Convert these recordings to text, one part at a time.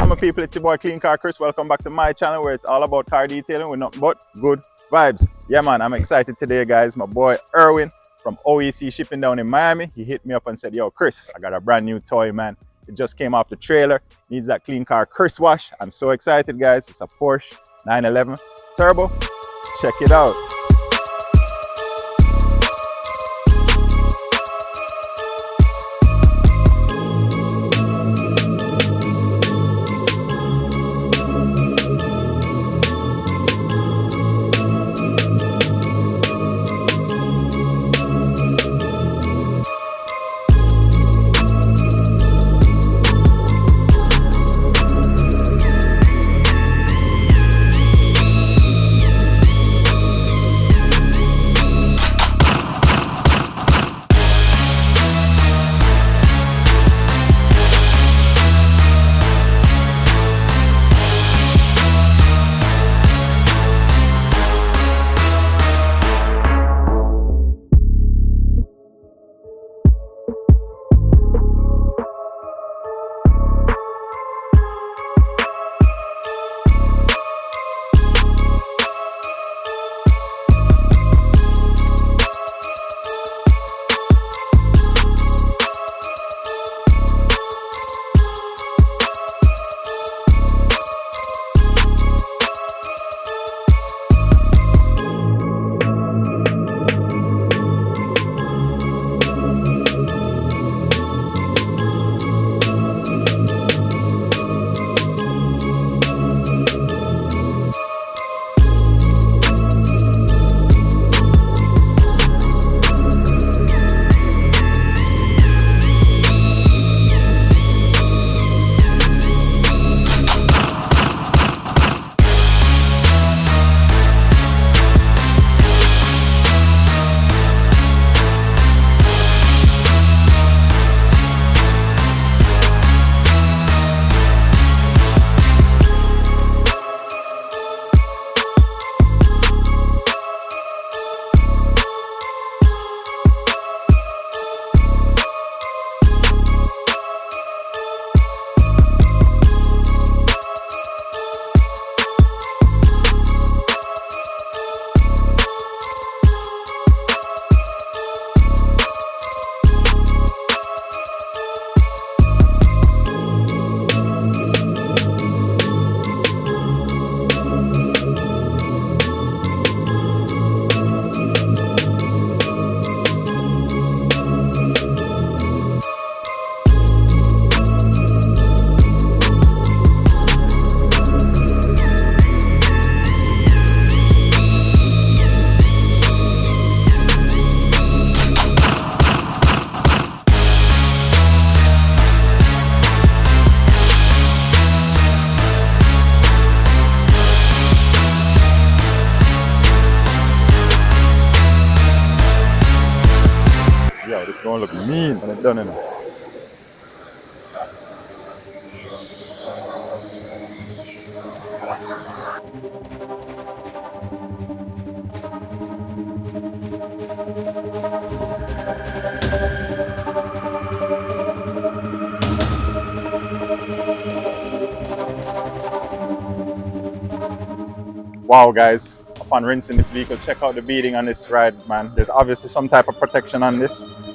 on, my people? It's your boy Clean Car Chris. Welcome back to my channel where it's all about car detailing with nothing but good vibes. Yeah, man, I'm excited today, guys. My boy Erwin from OEC Shipping down in Miami, he hit me up and said, yo, Chris, I got a brand new toy, man. It just came off the trailer. Needs that Clean Car Chris wash. I'm so excited, guys. It's a Porsche 911 Turbo. Check it out. Yo, this gonna look mean when it's done in. Wow, guys, upon rinsing this vehicle, check out the beading on this ride, man. There's obviously some type of protection on this.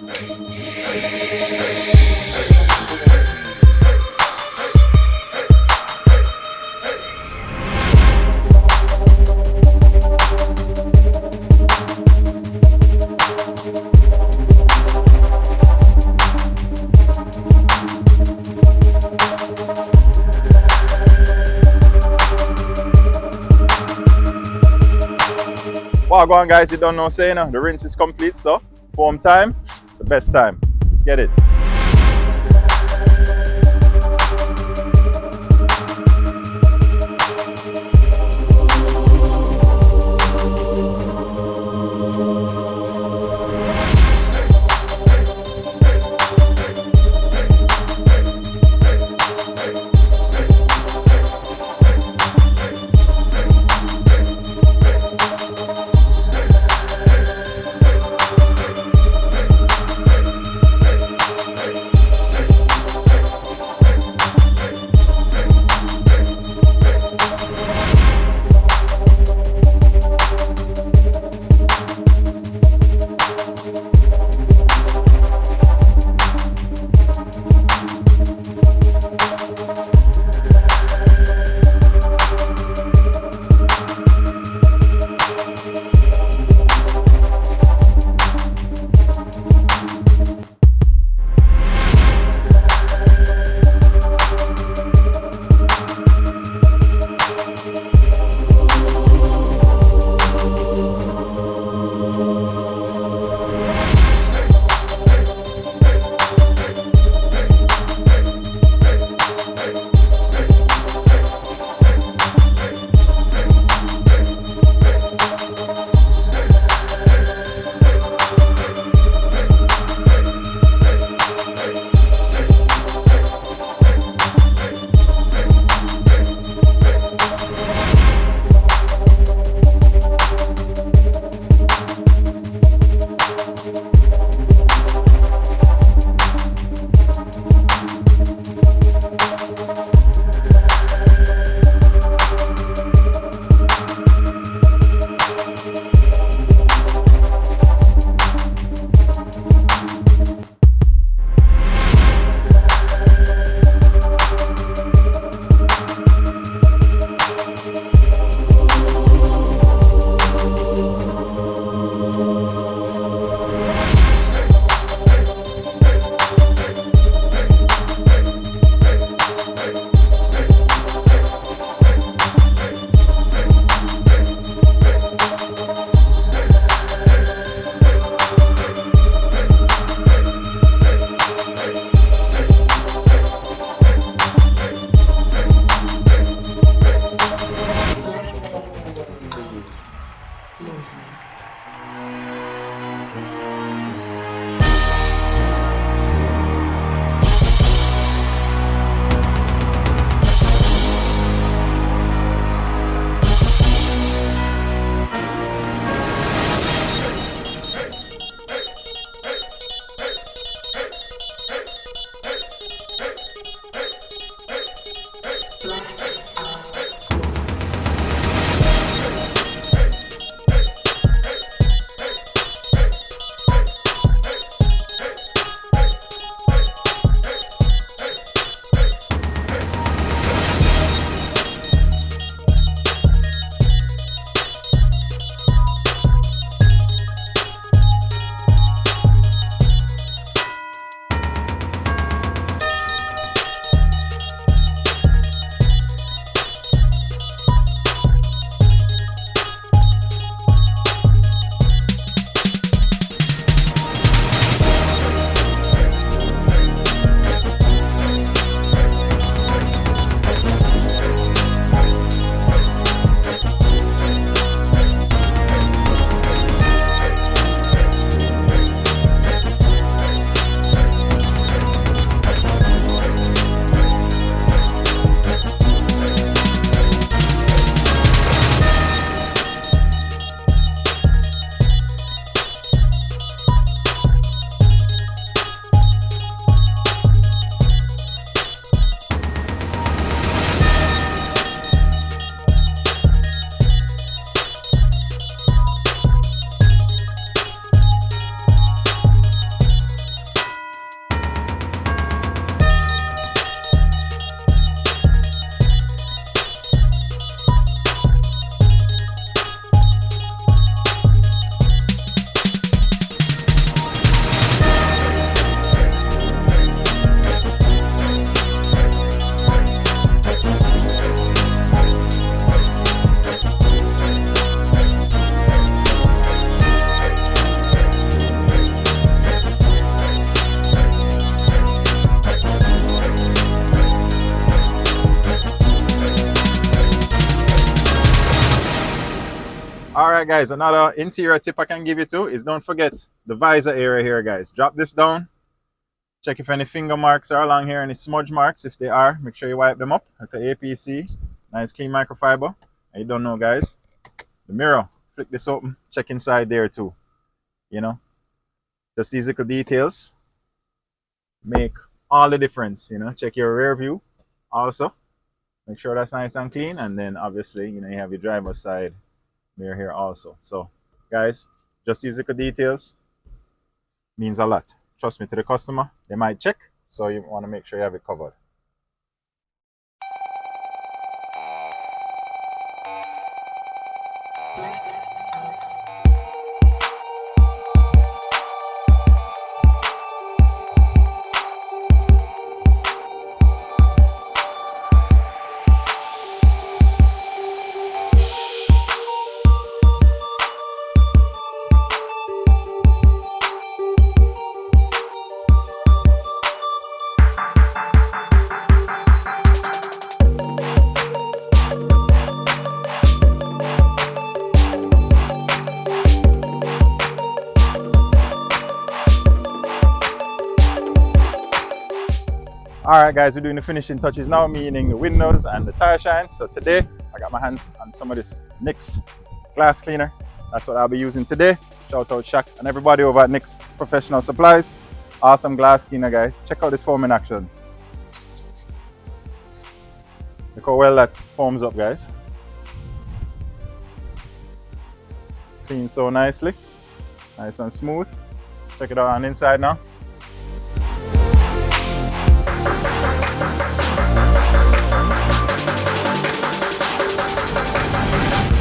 Wow, go on, guys, you don't know, say, the rinse is complete, so foam time, the best time. Let's get it. Alright guys, another interior tip I can give you too is don't forget the visor area here guys. Drop this down. Check if any finger marks are along here, any smudge marks. If they are, make sure you wipe them up with the APC. Nice clean microfiber. And you don't know guys, the mirror, flick this open, check inside there too. You know, just these little details make all the difference. You know, check your rear view also. Make sure that's nice and clean. And then obviously, you know, you have your driver's side mirror here also. So guys, just these little details means a lot. Trust me, to the customer, they might check, so you want to make sure you have it covered. Alright guys, we're doing the finishing touches now, meaning the windows and the tire shines. So today, I got my hands on some of this NYX glass cleaner. That's what I'll be using today. Shout out Shaq and everybody over at NYX Professional Supplies. Awesome glass cleaner guys. Check out this foam in action. Look how well that foams up guys. Clean so nicely. Nice and smooth. Check it out on the inside now.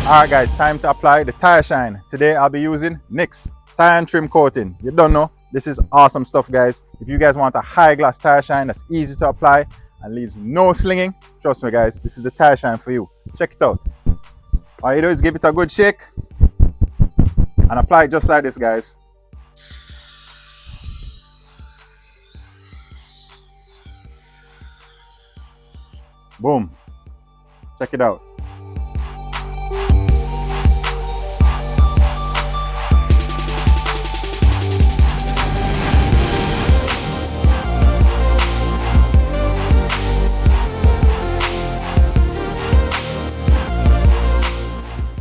Alright guys, time to apply the tire shine. Today I'll be using NYX tire and trim coating. You don't know, this is awesome stuff guys. If you guys want a high gloss tire shine that's easy to apply and leaves no slinging, trust me guys, this is the tire shine for you. Check it out. All you do is give it a good shake and apply it just like this guys. Boom. Check it out.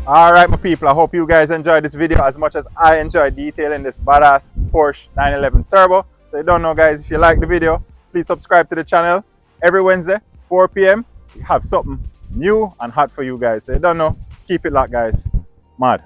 Alright my people, I hope you guys enjoyed this video as much as I enjoyed detailing this badass Porsche 911 Turbo. So you don't know guys, if you like the video, please subscribe to the channel. Every Wednesday, 4 p.m, we have something new and hot for you guys. So you don't know, keep it locked guys. Mad.